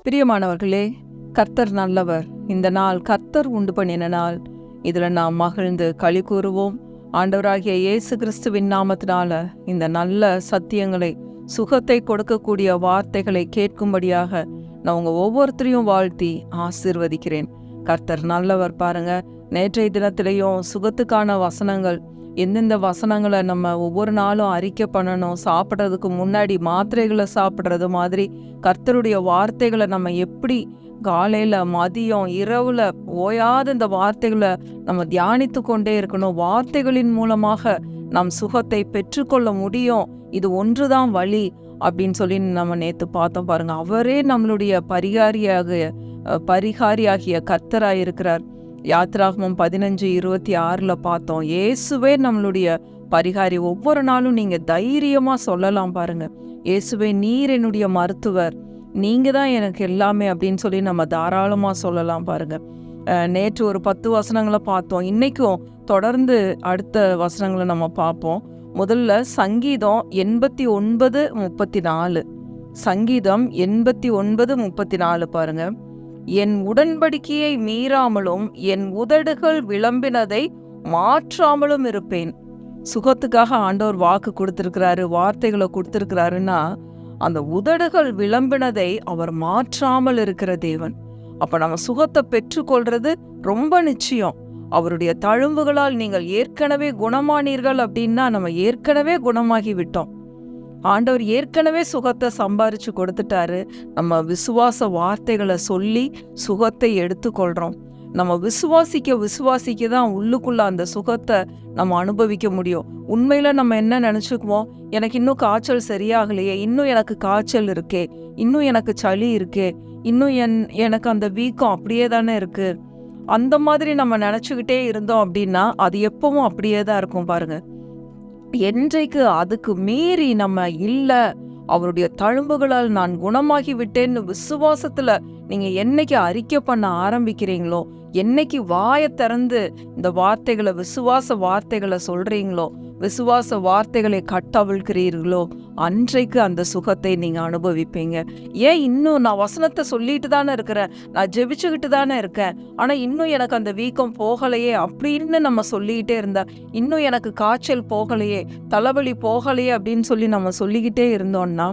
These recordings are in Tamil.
பிரியமானவர்களே, கர்த்தர் நல்லவர். இந்த நாள் கர்த்தர் உண்டு பண்ணின நாள். இதுல நாம் மகிழ்ந்து களி கூறுவோம். ஆண்டவராகிய இயேசு கிறிஸ்துவின் நாமத்தினால இந்த நல்ல சத்தியங்களை, சுகத்தை கொடுக்கக்கூடிய வார்த்தைகளை கேட்கும்படியாக நான் உங்க ஒவ்வொருத்தரையும் வாழ்த்தி ஆசீர்வதிக்கிறேன். கர்த்தர் நல்லவர். பாருங்க, நேற்றைய தினத்திலையும் சுகத்துக்கான வசனங்கள், எந்தெந்த வசனங்களை நம்ம ஒவ்வொரு நாளும் அறிக்கை பண்ணணும், சாப்பிட்றதுக்கு முன்னாடி மாத்திரைகளை சாப்பிட்றது மாதிரி கர்த்தருடைய வார்த்தைகளை நம்ம எப்படி காலையில், மதியம், இரவுல ஓயாத இந்த வார்த்தைகளை நம்ம தியானித்து கொண்டே இருக்கணும். வார்த்தைகளின் மூலமாக நம் சுகத்தை பெற்றுக்கொள்ள முடியும். இது ஒன்றுதான் வழி அப்படின்னு சொல்லி நம்ம நேற்று பார்த்தோம். பாருங்க, அவரே நம்மளுடைய பரிகாரியாகிய கர்த்தராய் இருக்கிறார். யாத்ராகமம் 15:26 பார்த்தோம். இயேசுவே நம்மளுடைய பரிகாரி. ஒவ்வொரு நாளும் நீங்க தைரியமா சொல்லலாம். பாருங்க, இயேசுவே நீர் என்னுடைய மருத்துவர், நீங்க தான் எனக்கு எல்லாமே அப்படின்னு சொல்லி நம்ம தாராளமா சொல்லலாம். பாருங்க, நேற்று ஒரு 10 வசனங்களை பார்த்தோம். இன்னைக்கும் தொடர்ந்து அடுத்த வசனங்களை நம்ம பார்ப்போம். முதல்ல சங்கீதம் 89:34. சங்கீதம் 89:34 பாருங்க. என் உடன்படிக்கையை மீறாமலும் என் உதடுகள் விளம்பினதை மாற்றாமலும் இருப்பேன். சுகத்துக்காக ஆண்டவர் வாக்கு கொடுத்திருக்கிறாரு, வார்த்தைகளை கொடுத்திருக்கிறாருன்னா அந்த உதடுகள் விளம்பினதை அவர் மாற்றாமல் இருக்கிற தேவன். அப்ப நம்ம சுகத்தை பெற்றுக்கொள்றது ரொம்ப நிச்சயம். அவருடைய தழும்புகளால் நீங்கள் ஏற்கனவே குணமானீர்கள் அப்படின்னா நம்ம ஏற்கனவே குணமாகி விட்டோம். ஆண்டவர் ஏற்கனவே சுகத்தை சம்பாரிச்சு கொடுத்துட்டாரு. நம்ம விசுவாச வார்த்தைகளை சொல்லி சுகத்தை எடுத்துக்கொள்றோம். நம்ம விசுவாசிக்க தான் உள்ளுக்குள்ள அந்த சுகத்தை நம்ம அனுபவிக்க முடியும். உண்மையில நம்ம என்ன நினைச்சுக்குவோம், எனக்கு இன்னும் காய்ச்சல் சரியாகலையே, இன்னும் எனக்கு காய்ச்சல் இருக்கே, இன்னும் எனக்கு சளி இருக்கே, இன்னும் எனக்கு அந்த வீக்கம் அப்படியே தானே இருக்கு. அந்த மாதிரி நம்ம நினைச்சுக்கிட்டே இருந்தோம் அப்படின்னா அது எப்பவும் அப்படியே தான் இருக்கும். பாருங்க, என்றைக்கு அதுக்கு மீறி நம்ம இல்ல, அவருடைய தழும்புகளால் நான் குணமாகி விட்டேன்னு விசுவாசத்துல நீங்க என்னைக்கு அறிக்கை பண்ண ஆரம்பிக்கிறீங்களோ, என்னைக்கு வாயை திறந்து இந்த வார்த்தைகளை, விசுவாச வார்த்தைகளை சொல்றீங்களோ, விசுவாச வார்த்தைகளை கட்டவிழ்கிறீர்களோ, அன்றைக்கு அந்த சுகத்தை நீங்க அனுபவிப்பீங்க. ஏன் இன்னும் நான் வசனத்தை சொல்லிட்டு தானே இருக்கிறேன், நான் ஜெபிச்சுக்கிட்டு தானே இருக்கேன், ஆனா இன்னும் எனக்கு அந்த வீக்கம் போகலையே அப்படின்னு நம்ம சொல்லிக்கிட்டே இருந்தா, இன்னும் எனக்கு காய்ச்சல் போகலையே, தலைவலி போகலையே அப்படின்னு சொல்லி நம்ம சொல்லிக்கிட்டே இருந்தோம்னா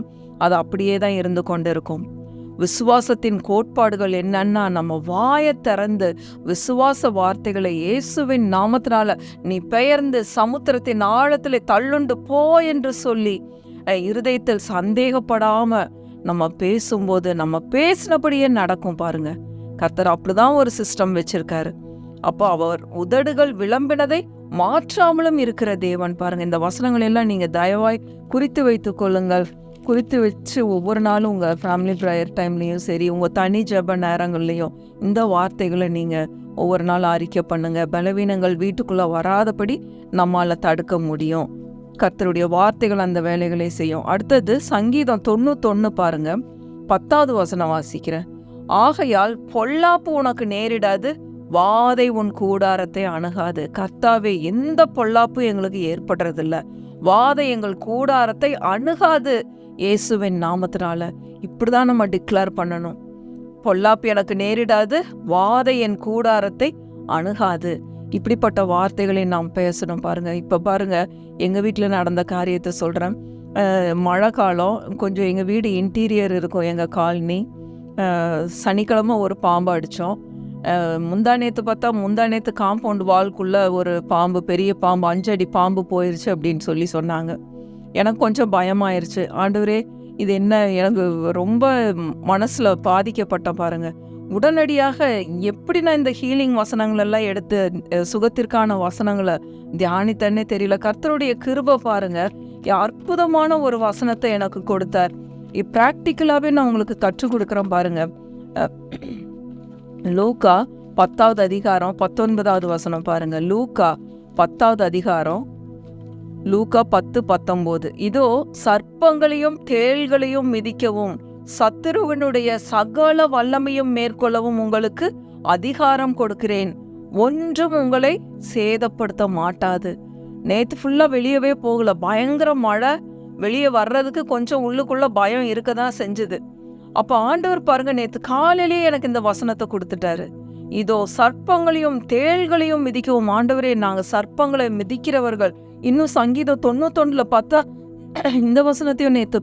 அது அப்படியே தான் இருந்து கொண்டு இருக்கும். விசுவாசத்தின் கோட்பாடுகள் என்னன்னா, நம்ம வாயை திறந்து விசுவாச வார்த்தைகளை இயேசுவின் நாமத்தினால நீ பெயர்ந்து சமுத்திரத்தின் ஆழத்திலே தள்ளுண்டு போ என்று சொல்லி இருதயத்தில் சந்தேகப்படாம நம்ம பேசும்போது நம்ம பேசினபடியே நடக்கும். பாருங்க, கர்த்தர் அப்படிதான் ஒரு சிஸ்டம் வச்சிருக்காரு. அப்போ அவர் உதடுகள் விளம்பினதை மாற்றாமலும் இருக்கிற தேவன். பாருங்க, இந்த வசனங்கள் எல்லாம் நீங்க தயவாய் குறித்து வைத்துக் கொள்ளுங்கள். குறித்து வச்சு ஒவ்வொரு நாளும் உங்கள் ஃபேமிலி ப்ரேயர் டைம்லேயும் சரி, உங்கள் தனி ஜெப நேரங்கள்லையும் இந்த வார்த்தைகளை நீங்கள் ஒவ்வொரு நாள் அறிக்கை பண்ணுங்க. பலவீனங்கள் வீட்டுக்குள்ளே வராதபடி நம்மால் தடுக்க முடியும். கர்த்தருடைய வார்த்தைகள் அந்த வேலைகளை செய்யும். அடுத்தது சங்கீதம் 91 பாருங்க, 10வது வசனம் வாசிக்கிறேன். ஆகையால் பொல்லாப்பு உனக்கு நேரிடாது, வாதை உன் கூடாரத்தை அணுகாது. கர்த்தாவே, எந்த பொல்லாப்பு எங்களுக்கு ஏற்படுறதில்ல, வாதை எங்கள் கூடாரத்தை அணுகாது இயேசுவின் நாமத்தினால. இப்படிதான் நம்ம டிக்ளேர் பண்ணணும். பொல்லாப்பு எனக்கு நேரிடாது, வாதை என் கூடாரத்தை அணுகாது. இப்படிப்பட்ட வார்த்தைகளை நாம் பேசணும். பாருங்க, இப்ப பாருங்க, எங்க வீட்டுல நடந்த காரியத்தை சொல்றேன். மழை காலம், கொஞ்சம் எங்க வீடு இன்டீரியர் இருக்கும், எங்க காலனி. சனிக்கிழமை ஒரு பாம்பு அடித்தோம். முந்தானேத்து பார்த்தா, முந்தானேத்து காம்பவுண்ட் வால்குள்ள ஒரு பாம்பு, பெரிய பாம்பு, 5 அடி பாம்பு போயிருச்சு அப்படின்னு சொல்லி சொன்னாங்க. எனக்கு கொஞ்சம் பயமாயிருச்சு. ஆண்டவரே, இது என்ன, எனக்கு ரொம்ப மனசுல பாதிக்கப்பட்ட. பாருங்க, உடனடியாக எப்படி நான் இந்த ஹீலிங் வசனங்கள் எல்லாம் எடுத்து சுகத்திற்கான வசனங்களை தியானித்தன்னே தெரியல. கர்த்தருடைய கிருபை பாருங்க, அற்புதமான ஒரு வசனத்தை எனக்கு கொடுத்தார். பிராக்டிக்கலாவே நான் உங்களுக்கு கற்றுக் கொடுக்குறேன். பாருங்க, லூக்கா 10வது அதிகாரம் 19வது வசனம் பாருங்க. லூக்கா 10வது அதிகாரம், லூக்கா 10:19. இதோ சர்ப்பங்களையும் தேள்களையும் மிதிக்கவும் சத்துருவனுடைய சகல வல்லமையும் மேற்கொள்ளவும் உங்களுக்கு அதிகாரம் கொடுக்கிறேன், ஒன்றும் உங்களை சேதப்படுத்த மாட்டாது. நேற்று ஃபுல்லா வெளியவே போகல, பயங்கர மழை. வெளியே வர்றதுக்கு கொஞ்சம் உள்ளுக்குள்ள பயம் இருக்கதான் செஞ்சுது. அப்ப ஆண்டவர் பாருங்க, நேத்து காலையிலேயே எனக்கு இந்த வசனத்தை கொடுத்துட்டாரு. இதோ சர்ப்பங்களையும் தேள்களையும் மிதிக்கவும். ஆண்டவரே, நாங்க சர்ப்பங்களை மிதிக்கிறவர்கள். இன்னும் சங்கீதம் 91 பார்த்தா இந்த வசனத்தையும் நேத்து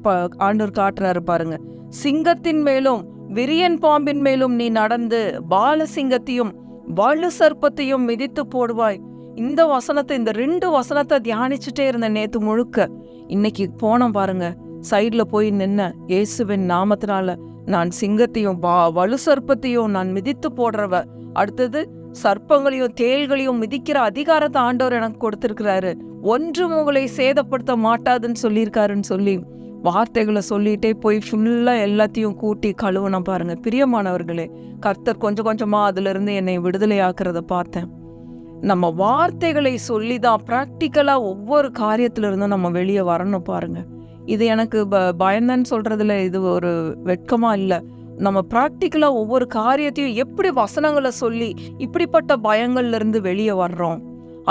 ஆண்டவர் காட்டுறாரு பாருங்க. சிங்கத்தின் மேலும் விரியன் பாம்பின் மேலும் நீ நடந்து பால சிங்கத்தையும் வலு சர்ப்பத்தையும் மிதித்து போடுவாய். இந்த வசனத்தை, இந்த 2 வசனத்தை தியானிச்சுட்டே இருந்த நேத்து முழுக்க. இன்னைக்கு போனோம் பாருங்க, சைட்ல போய் நின்ன, இயேசுவின் நாமத்தினால நான் சிங்கத்தையும் வலு சர்ப்பத்தையும் நான் மிதித்து போடுறவ. அடுத்தது சர்ப்பங்களையும் தேள்களையும் மிதிக்கிற அதிகாரத்தை ஆண்டவர் எனக்கு கொடுத்திருக்கிறாரு. ஒன்றும் உங்களை சேதப்படுத்த மாட்டாதுன்னு சொல்லியிருக்காருன்னு சொல்லி வார்த்தைகளை சொல்லிட்டே போய் ஃபுல்லா எல்லாத்தையும் கூட்டி கழுவுன பாருங்க. பிரியமானவர்களே, கர்த்தர் கொஞ்சம் கொஞ்சமா அதுல இருந்து என்னை விடுதலை ஆக்குறத பார்த்தேன். நம்ம வார்த்தைகளை சொல்லிதான் பிராக்டிக்கலா ஒவ்வொரு காரியத்துல இருந்தும் நம்ம வெளியே வரணும் பாருங்க. இது எனக்கு பயந்தன்னு சொல்றதுல இது ஒரு வெட்கமா இல்லை. நம்ம பிராக்டிக்கலா ஒவ்வொரு காரியத்தையும் எப்படி வசனங்களை சொல்லி இப்படிப்பட்ட பயங்கள்ல இருந்து வெளியே வர்றோம்,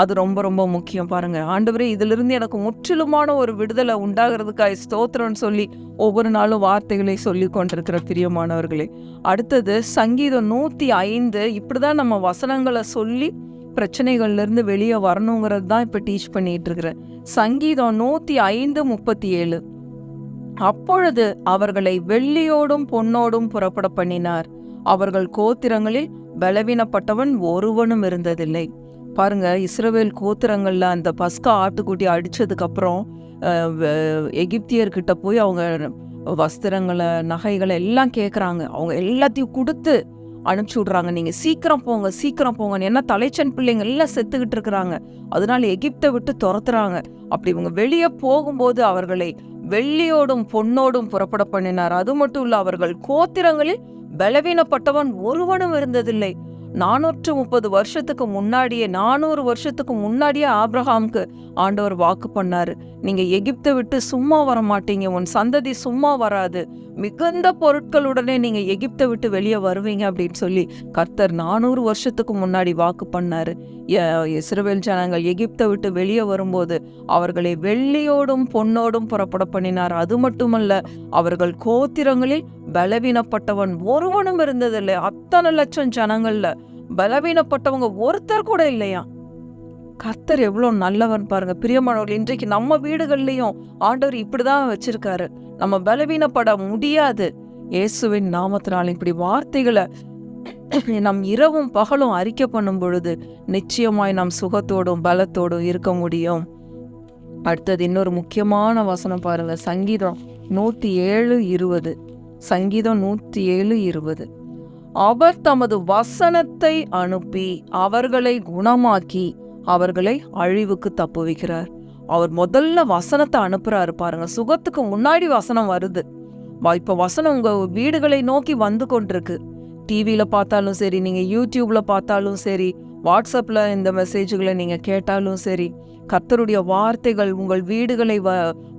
அது ரொம்ப ரொம்ப முக்கியம் பாருங்க. ஆண்டவரே, இதுல இருந்து எனக்கு முற்றிலுமான ஒரு விடுதலை உண்டாகிறதுக்காக ஸ்தோத்திரம்னு சொல்லி ஒவ்வொரு நாளும் வார்த்தைகளை சொல்லி கொண்டிருக்கிற பிரியமானவர்களே. அடுத்தது சங்கீதம் 105. இப்படிதான் நம்ம வசனங்களை சொல்லி பிரச்சனைகள்ல இருந்து வெளியே வரணுங்கிறது தான் இப்ப டீச் பண்ணிட்டு இருக்கிறேன். சங்கீதம் 105:37. அப்பொழுது அவர்களை வெள்ளியோடும் பொன்னோடும் புறப்பட பண்ணினார், அவர்கள் கோத்திரங்களில் பலவீனப்பட்டவன் ஒருவனும் இருந்ததில்லை. பாருங்க, இஸ்ரவேல் கோத்திரங்கள்ல அந்த பஸ்கா ஆட்டுக்குட்டி அடிச்சதுக்கு அப்புறம் எகிப்தியர்கிட்ட போய் அவங்க வஸ்திரங்களை நகைகளை எல்லாம் கேட்குறாங்க. அவங்க எல்லாத்தையும் கொடுத்து அனுப்பிச்சி விட்றாங்க, நீங்க சீக்கிரம் போங்க சீக்கிரம் போங்கன்னு. ஏன்னா தலைச்சன் பிள்ளைங்க எல்லாம் செத்துக்கிட்டு இருக்கிறாங்க. அதனால எகிப்தை விட்டு துரத்துறாங்க. அப்படி இவங்க வெளியே போகும்போது அவர்களை வெள்ளியோடும் பொன்னோடும் புறப்பட பண்ணினார். அது மட்டும் இல்ல, அவர்கள் கோத்திரங்களில் பலவீனப்பட்டவன் ஒருவனும் இருந்ததில்லை. 430 வருஷத்துக்கு முன்னாடியே, 400 வருஷத்துக்கு முன்னாடியே ஆபிரகாமுக்கு ஆண்டவர் வாக்கு பண்ணாரு, நீங்க எகிப்தை விட்டு சும்மா வர மாட்டீங்க, உன் சந்ததி சும்மா வராது, மிகுந்த பொருட்களுடனே நீங்க எகிப்தை விட்டு வெளியே வருவீங்க அப்படின்னு சொல்லி கர்த்தர் 400 வருஷத்துக்கு முன்னாடி வாக்கு பண்ணாரு. இஸ்ரவேல் ஜனங்கள் எகிப்தை விட்டு வெளியே வரும்போது அவர்களை வெள்ளியோடும் பொன்னோடும் புறப்பட பண்ணினார். அது மட்டுமல்ல, அவர்கள் கோத்திரங்களில் பலவீனப்பட்டவன் ஒருவனும் இருந்ததில்லை. அத்தனை லட்சம் ஜனங்கள்ல பலவீனப்பட்டவங்க ஒருத்தர் கூட இல்லையா. கர்த்தர் எவ்வளவு நல்லவன் பாருங்க. பிரியமானவர்கள், இன்றைக்கு நம்ம வீடுகள்லயும் ஆண்டவர் இப்படிதான் வச்சிருக்காரு. நம்ம பலவீனப்பட முடியாது. இயேசுவின் நாமத்தினால் இப்படி வார்த்தைகளை நம் இரவும் பகலும் அறிக்கை பண்ணும் பொழுது நிச்சயமாய் நாம் சுகத்தோடும் பலத்தோடும் இருக்க முடியும். அடுத்தது இன்னொரு முக்கியமான வசனம் பாருங்க, சங்கீதம் 107:20. சங்கீதம் 107:20. அவர் தமது வசனத்தை அனுப்பி அவர்களை குணமாக்கி அவர்களை அழிவுக்கு தப்புவிக்கிறார். அவர் முதல்ல வசனத்தை அனுப்புறாரு பாருங்க. சுகத்துக்கு முன்னாடி வசனம் வருது. இப்ப வசனம் உங்க வீடுகளை நோக்கி வந்து கொண்டிருக்கு. டிவியில பார்த்தாலும் சரி, நீங்க யூடியூப்ல பார்த்தாலும் சரி, வாட்ஸ்அப்ல இந்த மெசேஜ்களை நீங்க கேட்டாலும் சரி, கர்த்தருடைய வார்த்தைகள் உங்கள் வீடுகளை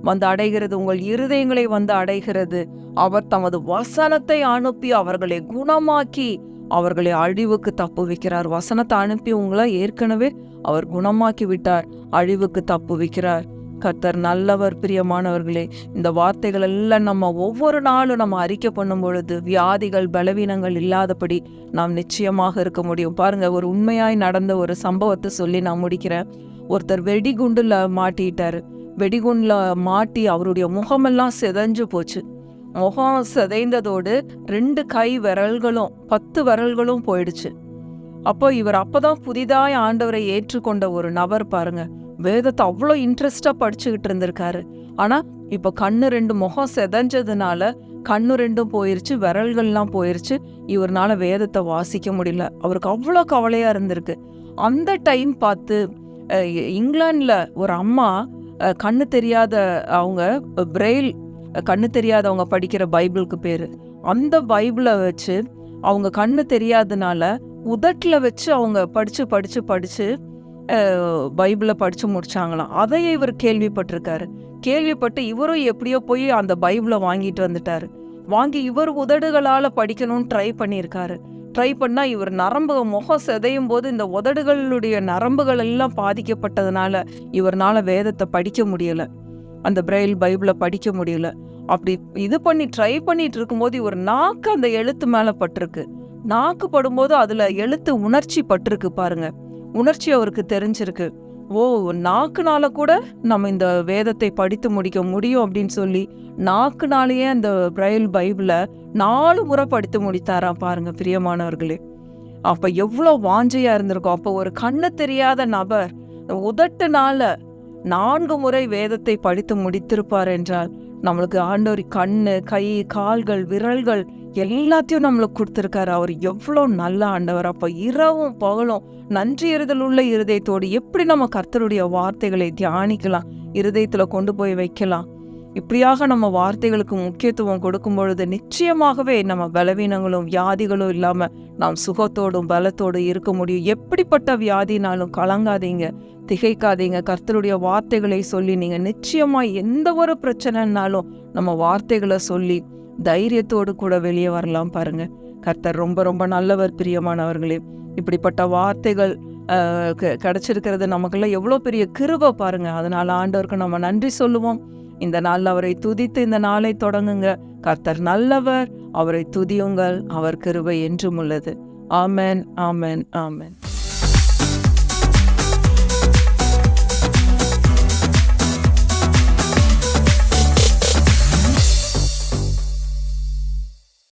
வந்து அடைகிறது, உங்கள் இருதயங்களை வந்து அடைகிறது. அவர் தமது வசனத்தை அனுப்பி அவர்களை குணமாக்கி அவர்களை அழிவுக்கு தப்புவிக்கிறார். வசனத்தை அனுப்பி உங்களை ஏற்கனவே அவர் குணமாக்கி விட்டார், அழிவுக்கு தப்புவிக்கிறார். கர்த்தர் நல்லவர். பிரியமானவர்களே, இந்த வார்த்தைகள் எல்லாம் நம்ம ஒவ்வொரு நாளும் நம்ம அறிக்கை பண்ணும் பொழுது வியாதிகள் பலவீனங்கள் இல்லாதபடி நாம் நிச்சயமாக இருக்க முடியும். பாருங்க, ஒரு உண்மையாய் நடந்த ஒரு சம்பவத்தை சொல்லி நான் முடிக்கிறேன். ஒருத்தர் வெடிகுண்டுல மாட்டிட்டாரு. வெடிகுண்டுல மாட்டி அவருடைய முகமெல்லாம் சிதைஞ்சு போச்சு. முகம் சிதைந்ததோடு 2 கை விரல்களும் 10 விரல்களும் போயிடுச்சு. அப்போ இவர் அப்பதான் புதிதாய் ஆண்டவரை ஏற்றுக்கொண்ட ஒரு நபர் பாருங்க. வேதத்தை அவ்வளோ இன்ட்ரெஸ்டா படிச்சுக்கிட்டு இருந்திருக்காரு. ஆனா இப்ப கண்ணு 2 முகம் செதஞ்சதுனால கண்ணு 2 போயிருச்சு, விரல்கள்லாம் போயிருச்சு. இவர்னால வேதத்தை வாசிக்க முடியல. அவருக்கு அவ்வளோ கவலையா இருந்திருக்கு. அந்த டைம் பார்த்து இங்கிலாந்துல ஒரு அம்மா கண்ணு தெரியாத அவங்க பிரெயில் கண்ணு தெரியாதவங்க படிக்கிற பைபிளுக்கு பேரு, அந்த பைபிளை வச்சு அவங்க கண்ணு தெரியாதனால உதட்டில் வச்சு அவங்க படிச்சு படிச்சு படிச்சு பைபிளை படிச்சு முடிச்சாங்களாம். அதையே இவர் கேள்விப்பட்டிருக்காரு. கேள்விப்பட்டு இவரும் எப்படியோ போய் அந்த பைபிளை வாங்கிட்டு வந்துட்டாரு. வாங்கி இவர் உதடுகளால படிக்கணும்னு ட்ரை பண்ணியிருக்காரு. ட்ரை பண்ணா இவர் நரம்பு முகம் சிதையும் போது இந்த உதடுகளுடைய நரம்புகள் எல்லாம் பாதிக்கப்பட்டதுனால இவர்னால வேதத்தை படிக்க முடியல, அந்த பிரெயில் பைபிளை படிக்க முடியல. அப்படி இது பண்ணி ட்ரை பண்ணிட்டு இருக்கும்போது ஒரு நாக்கு அந்த எழுத்து மேல பட்டிருக்கு. நாக்கு படும்போது அதுல எழுத்து உணர்ச்சி பட்டிருக்கு பாருங்க. உணர்ச்சி அவருக்கு தெரிஞ்சிருக்கு. ஓ, நாக்குனால கூட நம்ம இந்த வேதத்தை படித்து முடிக்க முடியும் அப்படின்னு சொல்லி நாக்குனாலேயே அந்த பிரைல் பைபிள 4 முறை படித்து முடித்தாராம் பாருங்க பிரியமானவர்களே. அப்ப எவ்வளவு வாஞ்சையா இருந்திருக்கும். அப்ப ஒரு கண்ணு தெரியாத நபர் உதட்டுனால 4 முறை வேதத்தை படித்து முடித்திருப்பார் என்றால், நம்மளுக்கு ஆண்டவர் கண்ணு, கை, கால்கள், விரல்கள் எல்லாத்தையும் நம்மளுக்கு கொடுத்திருக்காரு. அவர் எவ்வளோ நல்ல ஆண்டவர். அப்ப இரவும் பகலும் நன்றி எறிதல் உள்ள இருதயத்தோடு எப்படி நம்ம கர்த்தருடைய வார்த்தைகளை தியானிக்கலாம், இருதயத்துல கொண்டு போய் வைக்கலாம். இப்படியாக நம்ம வார்த்தைகளுக்கு முக்கியத்துவம் கொடுக்கும் பொழுது நிச்சயமாகவே நம்ம பலவீனங்களும் வியாதிகளும் இல்லாம நாம் சுகத்தோடும் பலத்தோடு இருக்க முடியும். எப்படிப்பட்ட வியாதினாலும் கலங்காதீங்க, திகைக்காதீங்க. கர்த்தருடைய வார்த்தைகளை சொல்லி நீங்க நிச்சயமா எந்த ஒரு பிரச்சனைனாலும் நம்ம வார்த்தைகளை சொல்லி தைரியத்தோடு கூட வெளியே வரலாம் பாருங்க. கர்த்தர் ரொம்ப ரொம்ப நல்லவர் பிரியமானவர்களே. இப்படிப்பட்ட வார்த்தைகள் கிடைச்சிருக்கிறது நமக்கெல்லாம் எவ்வளோ பெரிய கிருபை பாருங்க. அதனால ஆண்டவருக்கு நம்ம நன்றி சொல்லுவோம். இந்த நாள் அவரை துதித்து இந்த நாளை தொடங்குங்க. கர்த்தர் நல்லவர், அவரை துதியுங்கள், அவர் கிருபை என்றும் உள்ளது. ஆமென், ஆமென், ஆமென்.